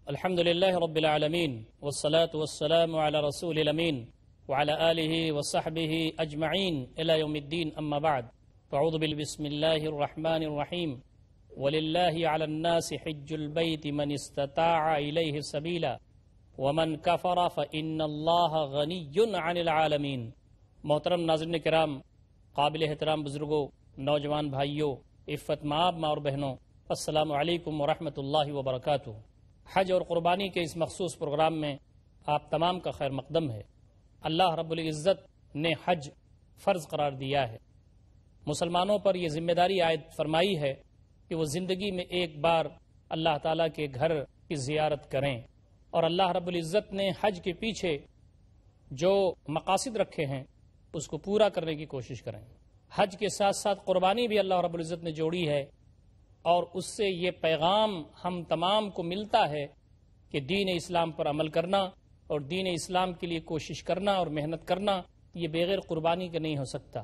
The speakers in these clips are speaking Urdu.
الحمد لله رب العالمين والصلاة والسلام على رسول الأمين وعلى آله وصحبه أجمعين إلى يوم الدين أما بعد فأعوذ بسم الله الرحمن الرحيم ولله على الناس حج البيت من استطاع إليه سبيلا ومن كفر فإن الله غني عن العالمين۔ محترم ناظرین کرام، قابل احترام بزرگوں، نوجوان بھائیوں، عفت مآب ماں اور بہنوں، السلام علیکم ورحمۃ اللہ وبرکاتہ۔ حج اور قربانی کے اس مخصوص پروگرام میں آپ تمام کا خیر مقدم ہے۔ اللہ رب العزت نے حج فرض قرار دیا ہے۔ مسلمانوں پر یہ ذمہ داری عائد فرمائی ہے کہ وہ زندگی میں ایک بار اللہ تعالیٰ کے گھر کی زیارت کریں، اور اللہ رب العزت نے حج کے پیچھے جو مقاصد رکھے ہیں اس کو پورا کرنے کی کوشش کریں۔ حج کے ساتھ ساتھ قربانی بھی اللہ رب العزت نے جوڑی ہے، اور اس سے یہ پیغام ہم تمام کو ملتا ہے کہ دین اسلام پر عمل کرنا اور دین اسلام کے لیے کوشش کرنا اور محنت کرنا یہ بغیر قربانی کے نہیں ہو سکتا۔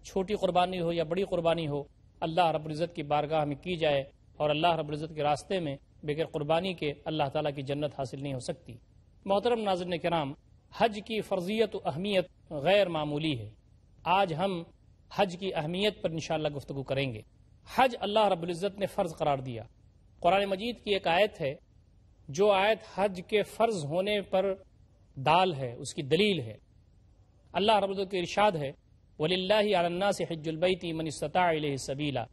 چھوٹی قربانی ہو یا بڑی قربانی ہو، اللہ رب العزت کی بارگاہ میں کی جائے، اور اللہ رب العزت کے راستے میں بغیر قربانی کے اللہ تعالیٰ کی جنت حاصل نہیں ہو سکتی۔ محترم ناظرین کرام، حج کی فرضیت و اہمیت غیر معمولی ہے۔ آج ہم حج کی اہمیت پر انشاءاللہ گفتگو کریں گے۔ حج اللہ رب العزت نے فرض قرار دیا۔ قرآن مجید کی ایک آیت ہے جو آیت حج کے فرض ہونے پر دال ہے، اس کی دلیل ہے۔ اللہ رب العزت کے ارشاد ہے وَلِلَّهِ عَلَى النَّاسِ حِجُّ الْبَيْتِ مَنِ اسْتَطَاعَ إِلَيْهِ سَبِيلًا۔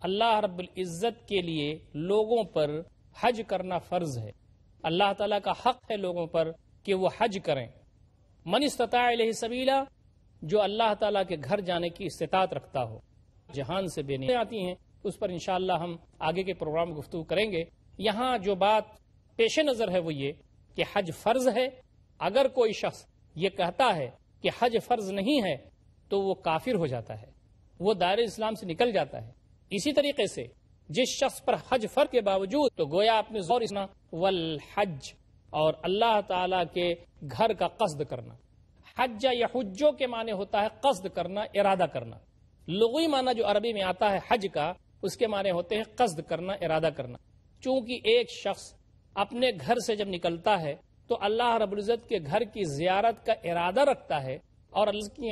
اللہ رب العزت کے لیے لوگوں پر حج کرنا فرض ہے۔ اللہ تعالیٰ کا حق ہے لوگوں پر کہ وہ حج کریں۔ من استطاع الیہ سبیلا، جو اللہ تعالیٰ کے گھر جانے کی استطاعت رکھتا ہو۔ جہان سے بے نیاز آتی ہیں، اس پر انشاءاللہ ہم آگے کے پروگرام میں گفتگو کریں گے۔ یہاں جو بات پیش نظر ہے وہ یہ کہ حج فرض ہے۔ اگر کوئی شخص یہ کہتا ہے کہ حج فرض نہیں ہے تو وہ کافر ہو جاتا ہے، وہ دائرہ اسلام سے نکل جاتا ہے۔ اسی طریقے سے جس شخص پر حج فرض کے باوجود تو گویا اپنے زور اسنا والحج، اور اللہ تعالیٰ کے گھر کا قصد کرنا۔ حج یا حجو کے معنی ہوتا ہے قصد کرنا، ارادہ کرنا۔ لغوی معنی جو عربی میں آتا ہے حج کا، اس کے معنی ہوتے ہیں قصد کرنا، ارادہ کرنا۔ چونکہ ایک شخص اپنے گھر سے جب نکلتا ہے تو اللہ رب العزت کے گھر کی زیارت کا ارادہ رکھتا ہے، اور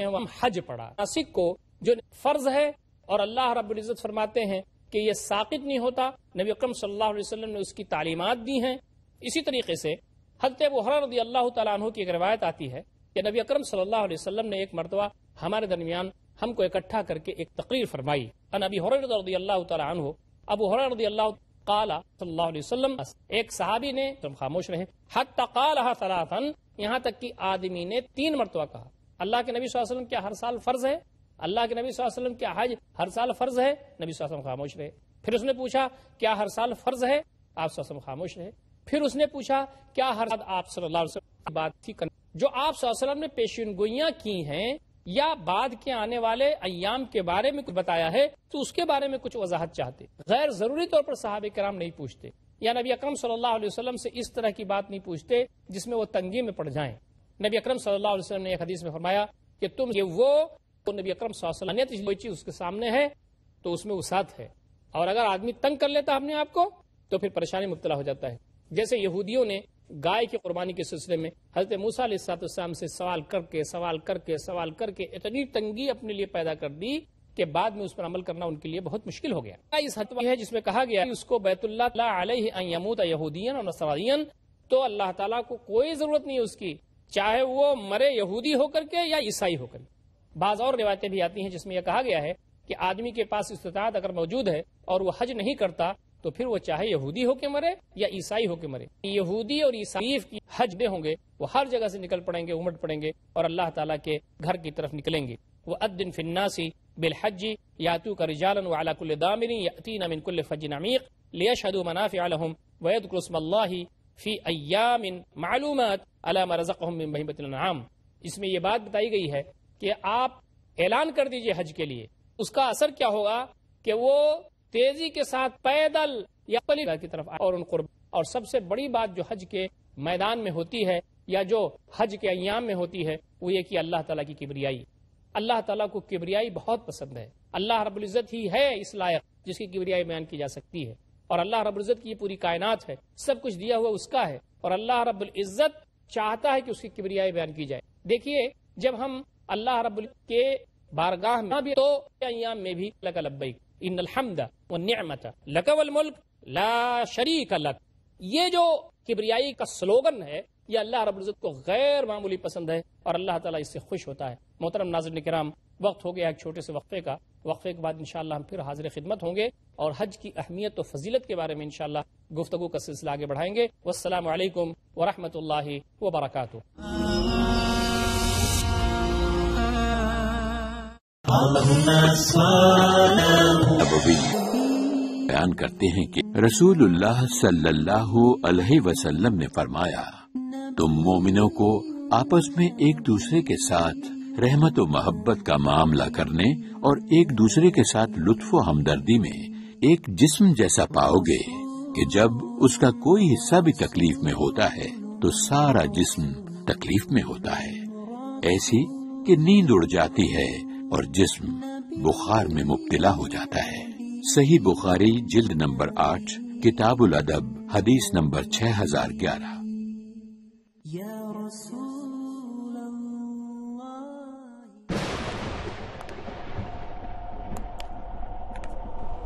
ہم حج پڑھا ناسک کو جو فرض ہے، اور اللہ رب العزت فرماتے ہیں کہ یہ ساقط نہیں ہوتا۔ نبی اکرم صلی اللہ علیہ وسلم نے اس کی تعلیمات دی ہیں۔ اسی طریقے سے حضرت ابو ہریرہ رضی اللہ تعالیٰ عنہ کی ایک روایت آتی ہے کہ نبی اکرم صلی اللہ علیہ وسلم نے ایک مرتبہ ہمارے درمیان ہم کو اکٹھا کر کے ایک تقریر فرمائی۔ ان ابی ہریرہ رضی اللہ تعالیٰ عنہ، ابو ہریرہ رضی اللہ قال صلی اللہ علیہ وسلم، ایک صحابی نے، تم خاموش رہے، حتی قالها ثلاثا، یہاں تک کہ آدمی نے 3 مرتبہ کہا اللہ کے نبی صلی اللہ علیہ وسلم کیا ہر سال فرض ہے؟ اللہ کے نبی صلی اللہ علیہ وسلم کیا حج ہر سال فرض ہے؟ نبی صلی اللہ علیہ وسلم خاموش رہے۔ پھر اس نے پوچھا کیا ہر سال فرض ہے؟ آپ صلی اللہ علیہ وسلم خاموش رہے۔ پھر اس نے پوچھا کیا ہر سال آپ صلی اللہ علیہ وسلم کی بات تھی جو آپ صلی اللہ علیہ وسلم نے پیشین گوئیاں کی ہیں یا بعد کے آنے والے ایام کے بارے میں کچھ بتایا ہے تو اس کے بارے میں کچھ وضاحت چاہتے۔ غیر ضروری طور پر صحابہ کرام نہیں پوچھتے، یا نبی اکرم صلی اللہ علیہ وسلم سے اس طرح کی بات نہیں پوچھتے جس میں وہ تنگی میں پڑ جائیں۔ نبی اکرم صلی اللہ علیہ وسلم نے ایک حدیث میں فرمایا کہ تم یہ وہ نبی اکرم صلی اللہ علیہ وسلم کوئی چیز اس کے سامنے ہے تو اس میں وسعت ہے، اور اگر آدمی تنگ کر لیتا اپنے آپ کو تو پھر پریشانی مبتلا ہو جاتا ہے۔ جیسے یہودیوں نے گائے کی قربانی کے سلسلے میں حضرت موسیٰ علیہ السلام سے سوال کر کے اتنی تنگی اپنے لیے پیدا کر دی کہ بعد میں اس پر عمل کرنا ان کے لیے بہت مشکل ہو گیا۔ اس حد ہے جس میں کہا گیا اس کو بیت اللہ علیہ ان یموت یہودین اور نصرانین، تو اللہ تعالیٰ کو کوئی ضرورت نہیں اس کی، چاہے وہ مرے یہودی ہو کر کے یا عیسائی ہو کر کے۔ بعض اور روایتیں بھی آتی ہیں جس میں یہ کہا گیا ہے کہ آدمی کے پاس استطاعت اگر موجود ہے اور وہ حج نہیں کرتا تو پھر وہ چاہے یہودی ہو کے مرے یا عیسائی ہو کے مرے۔ یہودی اور عیسائی کی حج دے ہوں گے، وہ ہر جگہ سے نکل پڑیں گے، امٹ پڑیں گے اور اللہ تعالیٰ کے گھر کی طرف نکلیں گے۔ وَأَذِّن فِي النَّاسِ بِالْحَجِّ يَأْتُوكَ رِجَالًا وَعَلَى كُلِّ ضَامِرٍ يَأْتِينَ مِنْ كُلِّ فَجٍّ عَمِيقٍ لِيَشْهَدُوا مَنَافِعَ لَهُمْ وَيَذْكُرُوا اسْمَ اللَّهِ فِي أَيَّامٍ مَّعْلُومَاتٍ عَلَى مَا رَزَقَهُم مِّن بَهِيمَةِ الْأَنْعَامِ۔ اس میں یہ بات بتائی گئی ہے کہ آپ اعلان کر دیجئے حج کے لیے، اس کا اثر کیا ہوگا کہ وہ تیزی کے ساتھ پیدل یا قلیل کی طرف اور ان قرب، اور سب سے بڑی بات جو حج کے میدان میں ہوتی ہے یا جو حج کے ایام میں ہوتی ہے وہ یہ کہ اللہ تعالیٰ کی کبریائی۔ اللہ تعالیٰ کو کبریائی بہت پسند ہے۔ اللہ رب العزت ہی ہے اس لائق جس کی کبریائی بیان کی جا سکتی ہے۔ اور اللہ رب العزت کی یہ پوری کائنات ہے، سب کچھ دیا ہوا اس کا ہے، اور اللہ رب العزت چاہتا ہے کہ اس کی کبریائی بیان کی جائے۔ دیکھیے جب ہم اللہ رب العزت کے بارگاہ میں بھی تو ایام میں بھی لک لبیک ان الحمد والنعمت لک والملک لا شریک لک، یہ جو کبریائی کا سلوگن ہے یہ اللہ رب العزت کو غیر معمولی پسند ہے اور اللہ تعالیٰ اس سے خوش ہوتا ہے۔ محترم ناظرین کرام، وقت ہو گیا ایک چھوٹے سے وقفے کا، وقفے کے بعد انشاءاللہ ہم پھر حاضر خدمت ہوں گے اور حج کی اہمیت و فضیلت کے بارے میں انشاءاللہ گفتگو کا سلسلہ آگے بڑھائیں گے۔ والسلام علیکم ورحمۃ اللہ وبرکاتہ۔ بیان کرتے ہیں کہ رسول اللہ صلی اللہ علیہ وسلم نے فرمایا، تم مومنوں کو آپس میں ایک دوسرے کے ساتھ رحمت و محبت کا معاملہ کرنے اور ایک دوسرے کے ساتھ لطف و ہمدردی میں ایک جسم جیسا پاؤ گے کہ جب اس کا کوئی حصہ بھی تکلیف میں ہوتا ہے تو سارا جسم تکلیف میں ہوتا ہے، ایسی کہ نیند اڑ جاتی ہے اور جسم بخار میں مبتلا ہو جاتا ہے۔ صحیح بخاری جلد نمبر 8 کتاب الادب حدیث نمبر 6011۔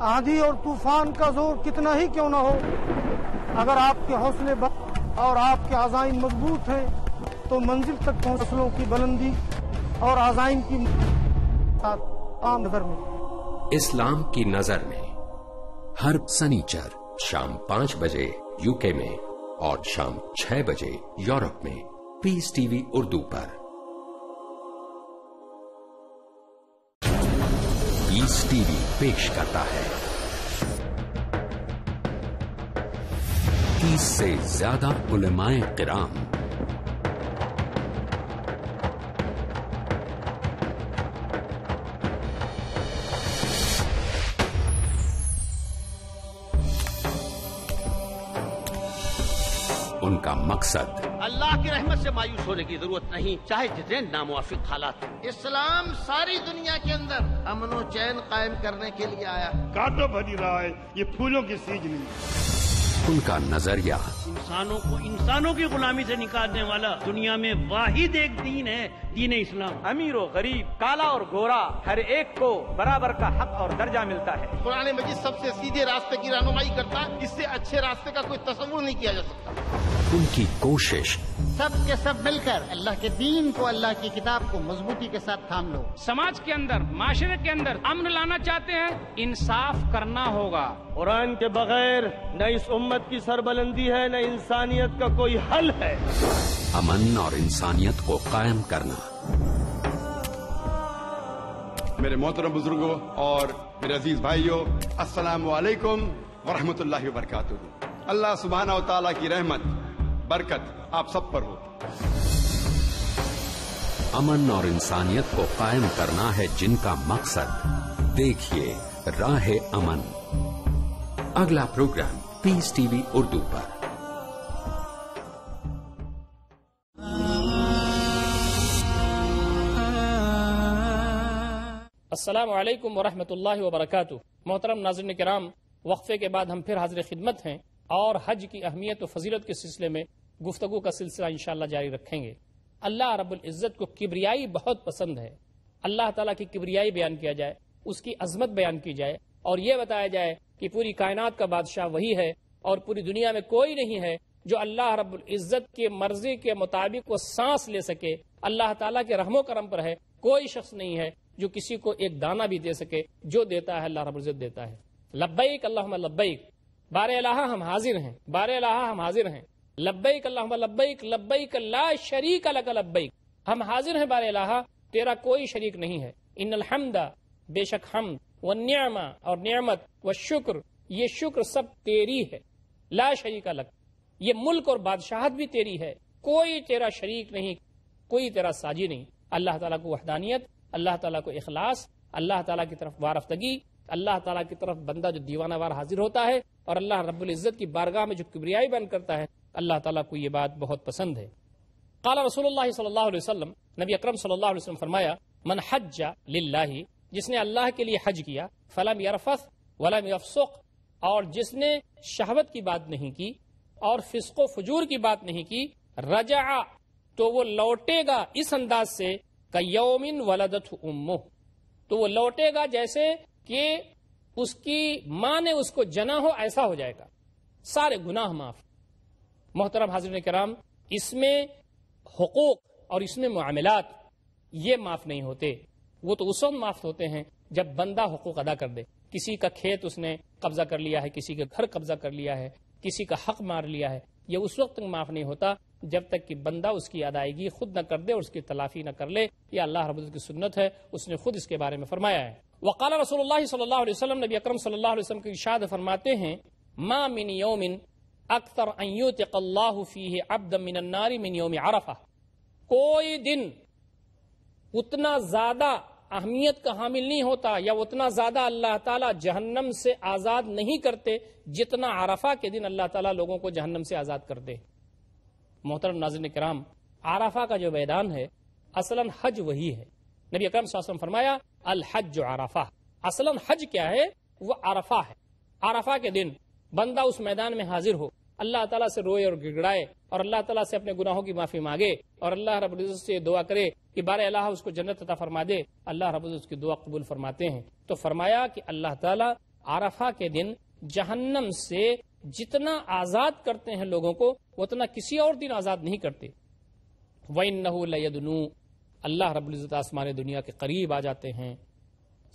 آندھی اور طوفان کا زور کتنا ہی کیوں نہ ہو، اگر آپ کے حوصلے اور آپ کے عزائم مضبوط ہیں تو منزل تک حوصلوں کی بلندی اور عزائم کی عام نظر میں اسلام کی نظر میں ہر سنیچر شام 5 بجے UK میں اور شام 6 بجے یورپ میں پیس ٹی وی اردو پر۔ پیس ٹی وی پیش کرتا ہے 30 سے زیادہ علماء کرام، ان کا مقصد اللہ کی رحمت سے مایوس ہونے کی ضرورت نہیں، چاہے جتنے ناموافق حالات۔ اسلام ساری دنیا کے اندر امن و چین قائم کرنے کے لیے آیا، کانٹوں بھری رہا ہے، یہ پھولوں کی سیج نہیں۔ ان کا نظریہ انسانوں کو انسانوں کی غلامی سے نکالنے والا دنیا میں واحد ایک دین ہے، دین اسلام۔ امیر و غریب، کالا اور گورا، ہر ایک کو برابر کا حق اور درجہ ملتا ہے۔ قرآن مجید سب سے سیدھے راستے کی رہنمائی کرتا ہے، اس سے اچھے راستے کا کوئی تصور نہیں کیا جا سکتا۔ ان کی کوشش سب کے سب مل کر اللہ کے دین کو، اللہ کی کتاب کو مضبوطی کے ساتھ تھام لو۔ سماج کے اندر، معاشرے کے اندر امن لانا چاہتے ہیں، انصاف کرنا ہوگا۔ قرآن کے بغیر نہ اس امت کی سربلندی ہے، نہ انسانیت کا کوئی حل ہے۔ امن اور انسانیت کو قائم کرنا۔ میرے محترم بزرگوں اور میرے عزیز بھائیوں، السلام علیکم ورحمۃ اللہ وبرکاتہ۔ اللہ سبحانہ و تعالیٰ کی رحمت برکت آپ سب پر ہو۔ امن اور انسانیت کو قائم کرنا ہے جن کا مقصد، دیکھیے راہ امن۔ اگلا پروگرام پیس ٹی وی اردو پر۔ السلام علیکم ورحمۃ اللہ وبرکاتہ۔ محترم ناظرین کرام، وقفے کے بعد ہم پھر حاضر خدمت ہیں اور حج کی اہمیت و فضیلت کے سلسلے میں گفتگو کا سلسلہ انشاءاللہ جاری رکھیں گے۔ اللہ رب العزت کو کبریائی بہت پسند ہے، اللہ تعالیٰ کی کبریائی بیان کیا جائے، اس کی عظمت بیان کی جائے اور یہ بتایا جائے کہ پوری کائنات کا بادشاہ وہی ہے اور پوری دنیا میں کوئی نہیں ہے جو اللہ رب العزت کے مرضی کے مطابق وہ سانس لے سکے۔ اللہ تعالیٰ کے رحم و کرم پر ہے، کوئی شخص نہیں ہے جو کسی کو ایک دانہ بھی دے سکے، جو دیتا ہے اللہ رب العزت دیتا ہے۔ لبیک اللہم لبیک، بار الہ ہم حاضر ہیں، بار الہ ہم حاضر ہیں، لبیک اللہم لبیک لبیک لا شریک لک لبیک، ہم حاضر ہیں بار الہ، تیرا کوئی شریک نہیں ہے۔ ان الحمد، بے شک حمد، والنعمہ اور نعمت، والشکر، یہ شکر سب تیری ہے، لا شریک لک، یہ ملک اور بادشاہت بھی تیری ہے، کوئی تیرا شریک نہیں، کوئی تیرا ساجی نہیں۔ اللہ تعالیٰ کو وحدانیت، اللہ تعالیٰ کو اخلاص، اللہ تعالیٰ کی طرف وارفتگی، اللہ تعالیٰ کی طرف بندہ جو دیوانہ وار حاضر ہوتا ہے اور اللہ رب العزت کی بارگاہ میں جو کبریائی بیان کرتا ہے، اللہ تعالیٰ کو یہ بات بہت پسند ہے۔ قال رسول اللہ صلی اللہ علیہ وسلم، نبی اکرم صلی اللہ علیہ وسلم فرمایا، من حج للہ، جس نے اللہ کے لیے حج کیا، فلم یرفث ولم یفسق، اور جس نے شہوت کی بات نہیں کی اور فسق و فجور کی بات نہیں کی، رجع تو وہ لوٹے گا اس انداز سے کیوم ولدتہ امہ، تو وہ لوٹے گا جیسے کہ اس کی ماں نے اس کو جنا ہو، ایسا ہو جائے گا، سارے گناہ معاف۔ محترم حاضرین کرام، اس میں حقوق اور اس میں معاملات یہ معاف نہیں ہوتے، وہ تو اس وقت معاف ہوتے ہیں جب بندہ حقوق ادا کر دے۔ کسی کا کھیت اس نے قبضہ کر لیا ہے، کسی کا گھر قبضہ کر لیا ہے، کسی کا حق مار لیا ہے، یہ اس وقت تک معاف نہیں ہوتا جب تک کہ بندہ اس کی ادائیگی خود نہ کر دے اور اس کی تلافی نہ کر لے۔ یہ اللہ رب العزت کی سنت ہے، اس نے خود اس کے بارے میں فرمایا ہے۔ وقال رسول اللہ صلی اللہ علیہ وسلم، نبی اکرم صلی اللہ علیہ وسلم کے ارشاد فرماتے ہیں، ما من یوم اکثر ان یعتق اللہ فیہ عبدا من النار من یوم عرفہ، کوئی دن اتنا زیادہ اہمیت کا حامل نہیں ہوتا یا اتنا زیادہ اللہ تعالیٰ جہنم سے آزاد نہیں کرتے جتنا عرفہ کے دن اللہ تعالیٰ لوگوں کو جہنم سے آزاد کر دے۔ محترم ناظرین کرام، عرفہ کا جو میدان ہے اصلاً حج وہی ہے۔ نبی اکرم صلی اللہ علیہ وسلم فرمایا الحج عرفہ، اصلاً حج کیا ہے؟ وہ عرفہ ہے۔ عرفہ کے دن بندہ اس میدان میں حاضر ہو، اللہ تعالیٰ سے روئے اور گڑگڑائے اور اللہ تعالیٰ سے اپنے گناہوں کی معافی مانگے اور اللہ رب العزت سے دعا کرے کہ بارے اللہ اس کو جنت عطا فرما دے، اللہ رب العزت کی دعا قبول فرماتے ہیں۔ تو فرمایا کہ اللہ تعالیٰ عرفہ کے دن جہنم سے جتنا آزاد کرتے ہیں لوگوں کو اتنا کسی اور دن آزاد نہیں کرتے۔ وَإِنَّهُ لَيَدْنُو، اللہ رب العزت آسمان دنیا کے قریب آ جاتے ہیں۔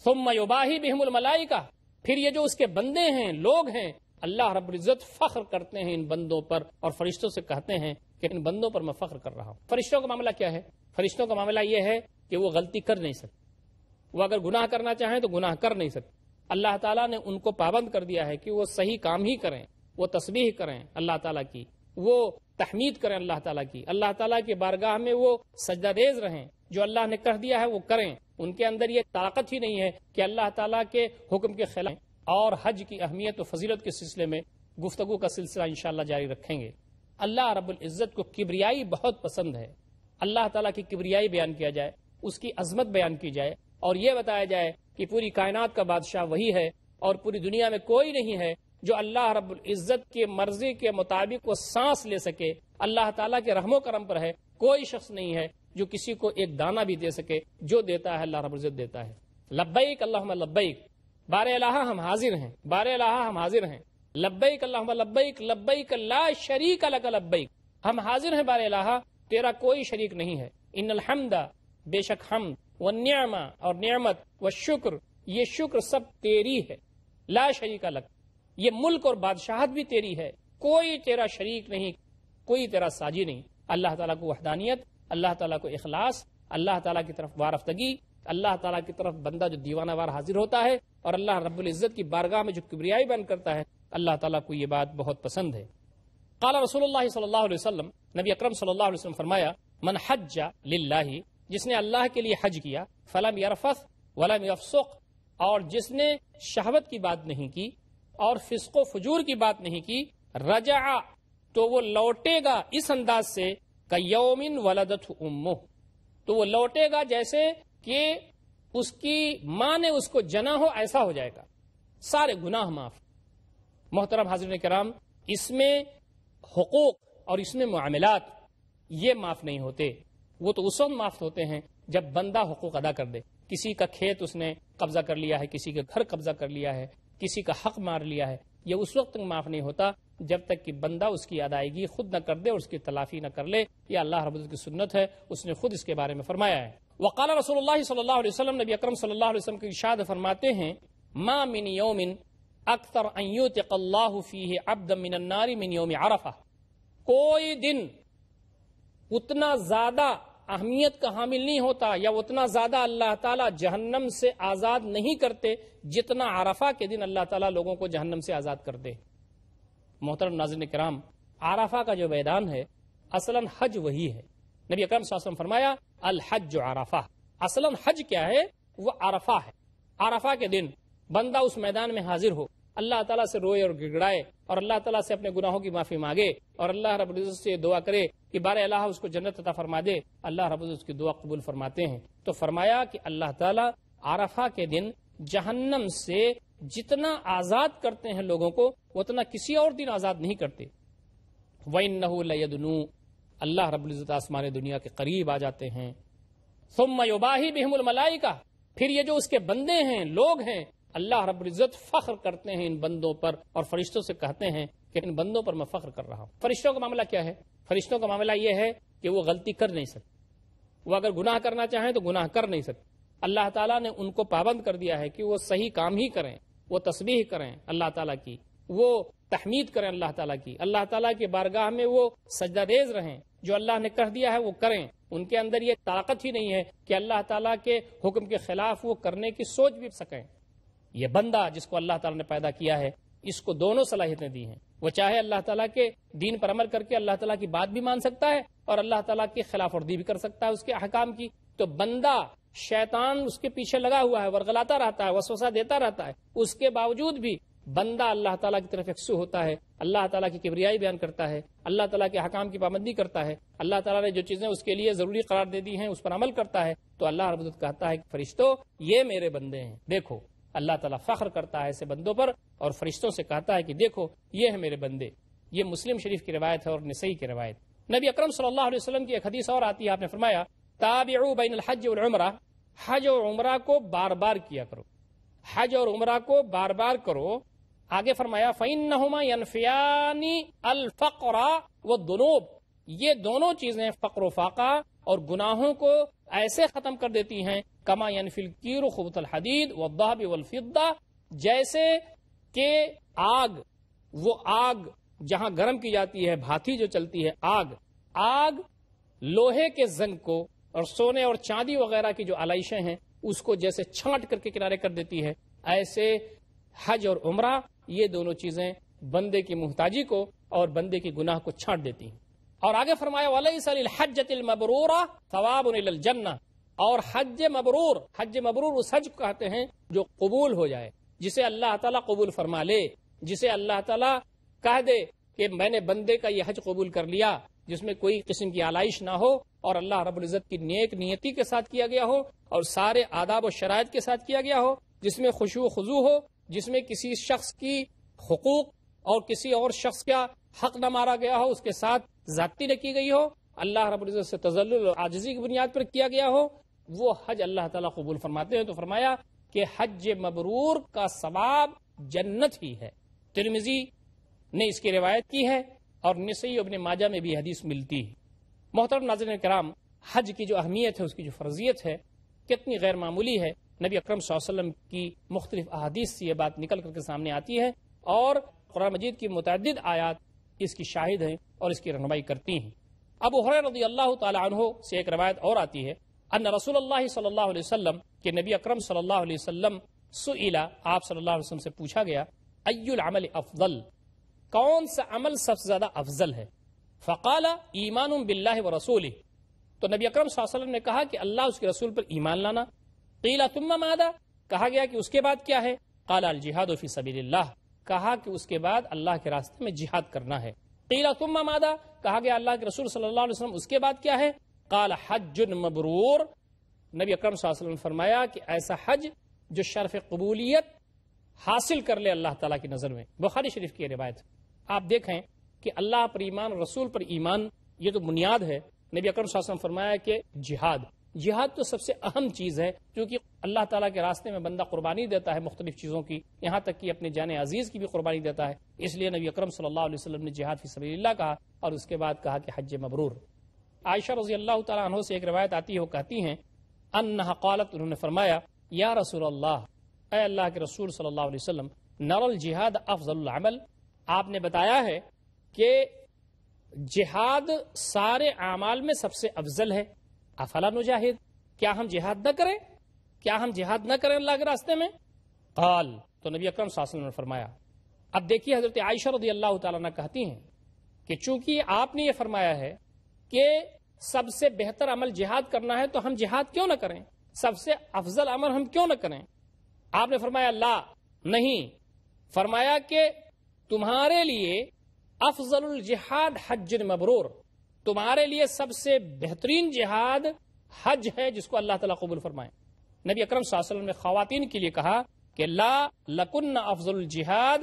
ثُمَّ يُبَاهِي بِهِمُ الْمَلَائِكَةُ، پھر یہ جو اس کے بندے ہیں، لوگ ہیں، اللہ رب العزت فخر کرتے ہیں ان بندوں پر اور فرشتوں سے کہتے ہیں کہ ان بندوں پر میں فخر کر رہا ہوں۔ فرشتوں کا معاملہ کیا ہے؟ فرشتوں کا معاملہ یہ ہے کہ وہ غلطی کر نہیں سکتے، وہ اگر گناہ کرنا چاہیں تو گناہ کر نہیں سکتے۔ اللہ تعالیٰ نے ان کو پابند کر دیا ہے کہ وہ صحیح کام ہی کریں، وہ تسبیح کریں اللہ تعالیٰ کی، وہ تحمید کریں اللہ تعالیٰ کی، اللہ تعالیٰ کی بارگاہ میں وہ سجدہ ریز رہیں، جو اللہ نے کہہ دیا ہے وہ کریں۔ ان کے اندر یہ طاقت ہی نہیں ہے کہ اللہ تعالیٰ کے حکم کے خلاف۔ اور حج کی اہمیت و فضیلت کے سلسلے میں گفتگو کا سلسلہ انشاءاللہ جاری رکھیں گے۔ اللہ رب العزت کو کبریائی بہت پسند ہے، اللہ تعالیٰ کی کبریائی بیان کیا جائے، اس کی عظمت بیان کی جائے اور یہ بتایا جائے کہ پوری کائنات کا بادشاہ وہی ہے اور پوری دنیا میں کوئی نہیں ہے جو اللہ رب العزت کی مرضی کے مطابق وہ سانس لے سکے۔ اللہ تعالیٰ کے رحم و کرم پر ہے، کوئی شخص نہیں ہے جو کسی کو ایک دانہ بھی دے سکے، جو دیتا ہے اللہ رب العزت دیتا ہے۔ لبیک اللہم لبیک، بارے الہ ہم حاضر ہیں، بارے الہ ہم حاضر ہیں، لبیک اللہم لبیک لبیک لا شریک لک لبیک، ہم حاضر ہیں بارے الہ، تیرا کوئی شریک نہیں ہے۔ ان الحمد، بے شک حمد، والنعمہ اور نعمت، والشکر، یہ شکر سب تیری ہے، لا شریک لک، یہ ملک اور بادشاہت بھی تیری ہے، کوئی تیرا شریک نہیں، کوئی تیرا ساجی نہیں۔ اللہ تعالیٰ کو وحدانیت، اللہ تعالیٰ کو اخلاص، اللہ تعالیٰ کی طرف وارفتگی، اللہ تعالیٰ کی طرف بندہ جو دیوانہ وار حاضر ہوتا ہے اور اللہ رب العزت کی بارگاہ میں جو کبریائی بیان کرتا ہے، اللہ تعالیٰ کو یہ بات بہت پسند ہے۔ قال رسول اللہ صلی اللہ علیہ وسلم، نبی اکرم صلی اللہ علیہ وسلم فرمایا، من حج للہ، جس نے اللہ کے لیے حج کیا، فلم یرفث ولم یفسق، اور جس نے شہوت کی بات نہیں کی اور فسق و فجور کی بات نہیں کی، رجع تو وہ لوٹے گا اس انداز سے کیوم ولدتہ امہ، تو وہ لوٹے گا جیسے کہ اس کی ماں نے اس کو جنا ہو، ایسا ہو جائے گا، سارے گناہ معاف۔ محترم حاضرین کرام، اس میں حقوق اور اس میں معاملات یہ معاف نہیں ہوتے، وہ تو اس وقت معاف ہوتے ہیں جب بندہ حقوق ادا کر دے۔ کسی کا کھیت اس نے قبضہ کر لیا ہے، کسی کا گھر قبضہ کر لیا ہے، کسی کا حق مار لیا ہے، یہ اس وقت تک معاف نہیں ہوتا جب تک کہ بندہ اس کی ادائیگی خود نہ کر دے اور اس کی تلافی نہ کر لے۔ یہ اللہ رب العزت کی سنت ہے، اس نے خود اس کے بارے میں فرمایا ہے۔ وقال رسول اللہ صلی اللہ علیہ وسلم، نبی اکرم صلی اللہ علیہ وسلم کے ارشاد فرماتے ہیں، ما من یوم اکثر ان یعتق اللہ فیہ عبدا من النار من یوم عرفہ، کوئی دن اتنا زیادہ اہمیت کا حامل نہیں ہوتا یا اتنا زیادہ اللہ تعالیٰ جہنم سے آزاد نہیں کرتے جتنا عرفہ کے دن اللہ تعالیٰ لوگوں کو جہنم سے آزاد کر دے۔ محترم ناظرین کرام، عرفہ کا جو میدان ہے اصلاً حج وہی ہے۔ نبی اکرم صلی اللہ علیہ وسلم فرمایا الحج عرفہ، اصلاً حج کیا ہے؟ وہ عرفہ ہے۔ عرفہ کے دن بندہ اس میدان میں حاضر ہو، اللہ تعالیٰ سے روئے اور گڑگڑائے اور اللہ تعالیٰ سے اپنے گناہوں کی معافی مانگے اور اللہ رب العزت سے دعا کرے کہ بارے اللہ اس کو جنت عطا فرما دے، اللہ رب العزت کی دعا قبول فرماتے ہیں۔ تو فرمایا کہ اللہ تعالیٰ عرفہ کے دن جہنم سے جتنا آزاد کرتے ہیں لوگوں کو اتنا کسی اور دن آزاد نہیں کرتے. وَإِنَّهُ لَيَدْنُو، اللہ رب العزت آسمان دنیا کے قریب آ جاتے ہیں. ثُمَّ يُبَاهِي بِهِمُ الْمَلَائِكَةُ، پھر یہ جو اس کے بندے ہیں، لوگ ہیں، اللہ رب العزت فخر کرتے ہیں ان بندوں پر اور فرشتوں سے کہتے ہیں کہ ان بندوں پر میں فخر کر رہا ہوں. فرشتوں کا معاملہ کیا ہے؟ فرشتوں کا معاملہ یہ ہے کہ وہ غلطی کر نہیں سکتے. وہ اگر گناہ کرنا چاہیں تو گناہ کر نہیں سکتے. اللہ تعالیٰ نے ان کو پابند کر دیا ہے کہ وہ صحیح کام ہی کریں، وہ تسبیح کریں اللہ تعالیٰ کی، وہ تحمید کریں اللہ تعالیٰ کی، اللہ تعالیٰ کی بارگاہ میں وہ سجدہ ریز رہیں، جو اللہ نے کہہ دیا ہے وہ کریں. ان کے اندر یہ طاقت ہی نہیں ہے کہ اللہ تعالیٰ کے حکم کے خلاف وہ کرنے کی سوچ بھی سکیں. یہ بندہ جس کو اللہ تعالیٰ نے پیدا کیا ہے، اس کو دونوں صلاحیتیں دی ہیں. وہ چاہے اللہ تعالیٰ کے دین پر عمل کر کے اللہ تعالیٰ کی بات بھی مان سکتا ہے اور اللہ تعالیٰ کی خلاف ورزی بھی کر سکتا ہے اس کے احکام کی. تو بندہ، شیطان اس کے پیچھے لگا ہوا ہے، ورغلاتا رہتا ہے، وسوسہ دیتا رہتا ہے، اس کے باوجود بھی بندہ اللہ تعالیٰ کی طرف یکسو ہوتا ہے، اللہ تعالیٰ کی کبریائی بیان کرتا ہے، اللہ تعالیٰ کے احکام کی پابندی کرتا ہے، اللہ تعالیٰ نے جو چیزیں اس کے لیے ضروری قرار دے دی ہیں اس پر عمل کرتا ہے. تو اللہ رب العزت کہتا ہے کہ فرشتوں یہ میرے بندے ہیں. دیکھو اللہ تعالیٰ فخر کرتا ہے ایسے بندوں پر اور فرشتوں سے کہتا ہے کہ دیکھو یہ ہے میرے بندے. یہ مسلم شریف کی روایت ہے اور نسائی کی روایت. نبی اکرم صلی اللہ علیہ وسلم کی ایک حدیث اور آتی ہے، آپ نے فرمایا تابعوا بین الحج والعمرہ، حج اور عمرہ کو بار بار کیا کرو، حج اور عمرہ کو بار بار کرو. آگے فرمایا فإنہما ینفیان الفقر والذنوب، یہ دونوں چیزیں فقر و فاقہ اور گناہوں کو ایسے ختم کر دیتی ہیں کما ینفی الکیر خبث الحدید والذهب والفضہ، جیسے کہ آگ، وہ آگ جہاں گرم کی جاتی ہے، بھاتی جو چلتی ہے، آگ لوہے کے زنگ کو اور سونے اور چاندی وغیرہ کی جو علائشیں ہیں اس کو جیسے چھانٹ کر کے کنارے کر دیتی ہے، ایسے حج اور عمرہ یہ دونوں چیزیں بندے کی محتاجی کو اور بندے کی گناہ کو چھانٹ دیتی ہیں. اور آگے فرمایا وَلَيْسَ لِلْحَجَّةِ الْمَبْرُورَةِ ثَوَابٌ إِلَى الْجَنَّةِ، اور حج مبرور اس حج کو کہتے ہیں جو قبول ہو جائے، جسے اللہ تعالیٰ قبول فرما لے، جسے اللہ تعالیٰ کہہ دے کہ میں نے بندے کا یہ حج قبول کر لیا، جس میں کوئی قسم کی آلائش نہ ہو اور اللہ رب العزت کی نیک نیتی کے ساتھ کیا گیا ہو اور سارے آداب و شرائط کے ساتھ کیا گیا ہو، جس میں خشوع و خضوع ہو، جس میں کسی شخص کی حقوق اور کسی اور شخص کا حق نہ مارا گیا ہو، اس کے ساتھ زیادتی نہ کی گئی ہو، اللہ رب العزت سے تذلل اور عاجزی کی بنیاد پر کیا گیا ہو، وہ حج اللہ تعالیٰ قبول فرماتے ہیں. تو فرمایا کہ حج مبرور کا ثواب جنت ہی ہے. ترمذی نے اس کی روایت کی ہے اور نسائی ابن ماجہ میں بھی حدیث ملتی ہے. محترم ناظرین کرام، حج کی جو اہمیت ہے، اس کی جو فرضیت ہے، کتنی غیر معمولی ہے. نبی اکرم صلی اللہ علیہ وسلم کی مختلف احادیث سے یہ بات نکل کر کے سامنے آتی ہے اور قرآن مجید کی متعدد آیات اس کی شاہد ہیں اور اس کی رہنمائی کرتی ہیں. ابو ہریرہ رضی اللہ تعالی عنہ سے ایک روایت اور آتی ہے ان رسول اللہ صلی اللہ علیہ وسلم کہ نبی اکرم صلی اللہ علیہ وسلم سئل، آپ صلی اللہ علیہ وسلم سے پوچھا گیا ای العمل افضل، کون سا عمل سب سے زیادہ افضل ہے؟ فقال ایمان باللہ ورسولہ، تو نبی اکرم صلی اللہ علیہ وسلم نے کہا کہ اللہ اس کے رسول پر ایمان لانا. قیل ثم ماذا، کہا گیا کہ اس کے بعد کیا ہے؟ قال الجہاد فی سبیل اللہ، کہا کہ اس کے بعد اللہ کے راستے میں جہاد کرنا ہے. قیل ثم ماذا، کہا گیا اللہ کے رسول صلی اللہ علیہ وسلم اس کے بعد کیا ہے؟ قال حج مبرور، نبی اکرم صلی اللہ علیہ وسلم نے فرمایا کہ ایسا حج جو شرف قبولیت حاصل کر لے اللہ تعالیٰ کی نظر میں. بخاری شریف کی روایت. آپ دیکھیں کہ اللہ پر ایمان اور رسول پر ایمان یہ تو بنیاد ہے. نبی اکرم صلی اللہ علیہ وسلم فرمایا کہ جہاد تو سب سے اہم چیز ہے، کیونکہ اللہ تعالیٰ کے راستے میں بندہ قربانی دیتا ہے مختلف چیزوں کی، یہاں تک کہ اپنے جان عزیز کی بھی قربانی دیتا ہے. اس لیے نبی اکرم صلی اللہ علیہ وسلم نے جہاد فی سبیل اللہ کہا اور اس کے بعد کہا کہ حج مبرور. عائشہ رضی اللہ تعالیٰ عنہ سے ایک روایت آتی ہے، وہ کہتی ہیں انہا قالت، انہوں نے فرمایا یا رسول اللہ، اے اللہ کے رسول صلی اللہ علیہ وسلم، نر الجہاد افضل العمل، آپ نے بتایا ہے کہ جہاد سارے اعمال میں سب سے افضل ہے. افلا نجاہد، کیا ہم جہاد نہ کریں؟ کیا ہم جہاد نہ کریں اللہ کے راستے میں؟ قال، تو نبی اکرم صلی اللہ علیہ وسلم نے فرمایا. اب دیکھیے حضرت عائشہ رضی اللہ تعالیٰ عنہ کہتی ہیں کہ چونکہ آپ نے یہ فرمایا ہے کہ سب سے بہتر عمل جہاد کرنا ہے تو ہم جہاد کیوں نہ کریں، سب سے افضل عمل ہم کیوں نہ کریں؟ آپ نے فرمایا لا، نہیں، فرمایا کہ تمہارے لیے افضل الجہاد حج مبرور، تمہارے لیے سب سے بہترین جہاد حج ہے جس کو اللہ تعالیٰ قبول فرمائے. نبی اکرم صلی اللہ علیہ وسلم نے خواتین کے لیے کہا کہ لا لکن افضل الجہاد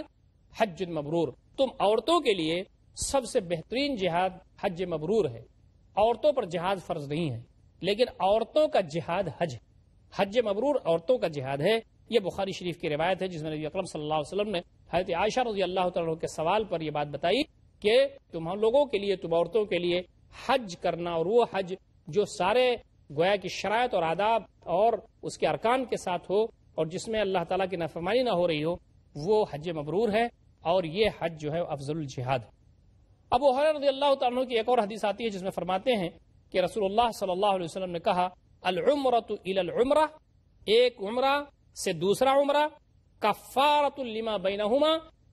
حج مبرور، تم عورتوں کے لیے سب سے بہترین جہاد حج مبرور ہے۔ عورتوں پر جہاد فرض نہیں ہے، لیکن عورتوں کا جہاد حج ہے۔ حج مبرور عورتوں کا جہاد ہے۔ یہ بخاری شریف کی روایت ہے جس میں نبی اکرم صلی اللہ علیہ وسلم نے حضرت عائشہ رضی اللہ تعالیٰ کے سوال پر یہ بات بتائی کہ تم لوگوں کے لیے، تم عورتوں کے لیے حج کرنا، اور وہ حج جو سارے گویا کی شرائط اور آداب اور اس کے ارکان کے ساتھ ہو اور جس میں اللہ تعالیٰ کی نافرمانی نہ ہو رہی ہو، وہ حج مبرور ہے، اور یہ حج جو ہے افضل الجہاد ہے۔ ابو ہریرہ رضی اللہ تعالیٰ عنہ کی ایک اور حدیث آتی ہے جس میں فرماتے ہیں کہ رسول اللہ صلی اللہ علیہ وسلم نے کہا العمرۃ الی العمرہ، ایک عمرہ سے دوسرا عمرہ، کفارۃ لما بینہما،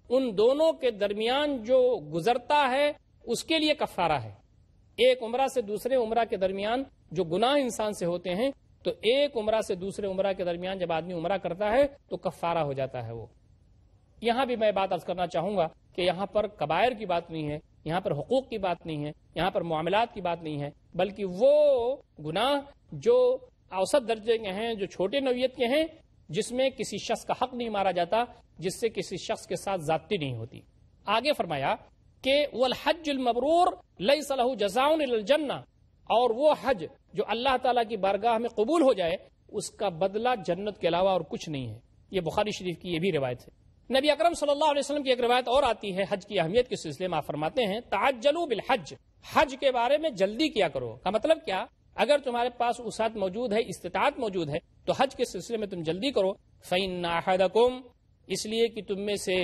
ان دونوں کے درمیان جو گزرتا ہے اس کے لیے کفارہ ہے۔ ایک عمرہ سے دوسرے عمرہ کے درمیان جو گناہ انسان سے ہوتے ہیں، تو ایک عمرہ سے دوسرے عمرہ کے درمیان جب آدمی عمرہ کرتا ہے تو کفارہ ہو جاتا ہے وہ۔ یہاں بھی میں بات عرض کرنا چاہوں گا کہ یہاں پر کبائر کی بات نہیں ہے، یہاں پر حقوق کی بات نہیں ہے، یہاں پر معاملات کی بات نہیں ہے، بلکہ وہ گناہ جو اوسط درجے کے ہیں، جو چھوٹے نوعیت کے ہیں، جس میں کسی شخص کا حق نہیں مارا جاتا، جس سے کسی شخص کے ساتھ زیادتی نہیں ہوتی۔ آگے فرمایا کہ والحج المبرور لیس لہ جزاء الا الجنہ، اور وہ حج جو اللہ تعالیٰ کی بارگاہ میں قبول ہو جائے اس کا بدلہ جنت کے علاوہ اور کچھ نہیں ہے۔ یہ بخاری شریف کی یہ بھی روایت ہے۔ نبی اکرم صلی اللہ علیہ وسلم کی ایک روایت اور آتی ہے حج کی اہمیت کے سلسلے میں، آپ فرماتے ہیں تعجلوا بالحج، حج کے بارے میں جلدی کیا کرو۔ کا مطلب کیا؟ اگر تمہارے پاس وسعت موجود ہے، استطاعت موجود ہے، تو حج کے سلسلے میں تم جلدی کرو۔ فإن أحدكم، اس لیے کہ تم میں سے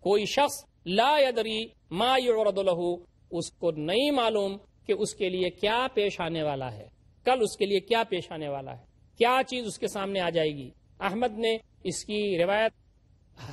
کوئی شخص لا يدری ما يعرض له، اس کو نہیں معلوم کہ اس کے لیے کیا پیش آنے والا ہے، کل اس کے لیے کیا پیش آنے والا ہے، کیا چیز اس کے سامنے آ جائے گی۔ احمد نے اس کی روایت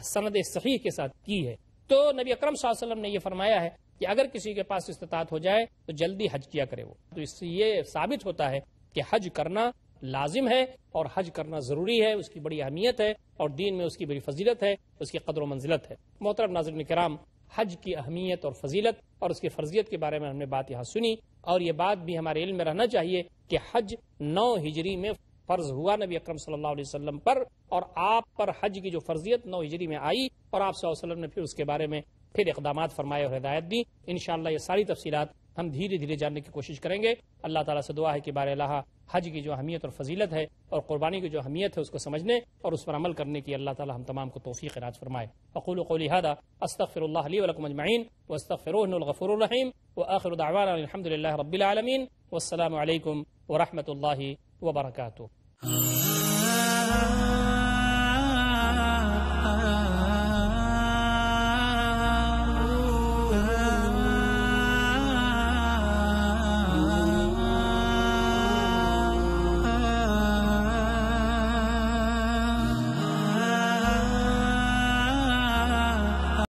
سند صحیح کے ساتھ کی ہے۔ تو نبی اکرم صلی اللہ علیہ وسلم نے یہ فرمایا ہے کہ اگر کسی کے پاس استطاعت ہو جائے تو جلدی حج کیا کرے وہ۔ تو اس سے یہ ثابت ہوتا ہے کہ حج کرنا لازم ہے اور حج کرنا ضروری ہے، اس کی بڑی اہمیت ہے اور دین میں اس کی بڑی فضیلت ہے، اس کی قدر و منزلت ہے۔ محترم ناظرین کرام، حج کی اہمیت اور فضیلت اور اس کی فرضیت کے بارے میں ہم نے بات یہاں سنی، اور یہ بات بھی ہمارے علم میں رہنا چاہیے کہ حج 9 ہجری میں فرض ہوا نبی اکرم صلی اللہ علیہ وسلم پر، اور آپ پر حج کی جو فرضیت 9 ہجری میں آئی، اور آپ صلی اللہ علیہ وسلم نے پھر اس کے بارے میں پھر اقدامات فرمائے اور ہدایت دی۔ انشاءاللہ یہ ساری تفصیلات ہم دھیرے دھیرے جاننے کی کوشش کریں گے۔ اللہ تعالیٰ سے دعا ہے کہ بار الہ حج کی جو اہمیت اور فضیلت ہے اور قربانی کی جو اہمیت ہے اس کو سمجھنے اور اس پر عمل کرنے کی اللہ تعالیٰ ہم تمام کو توفیق عنایت فرمائے۔ اقول قولی ھذا استغفر اللہ لی ولکم اجمعین واستغفروہ انہ الغفور الرحیم، وآخر دعوانا الحمد للہ رب العالمین، والسلام علیکم ورحمۃ اللہ وبرکاتہ۔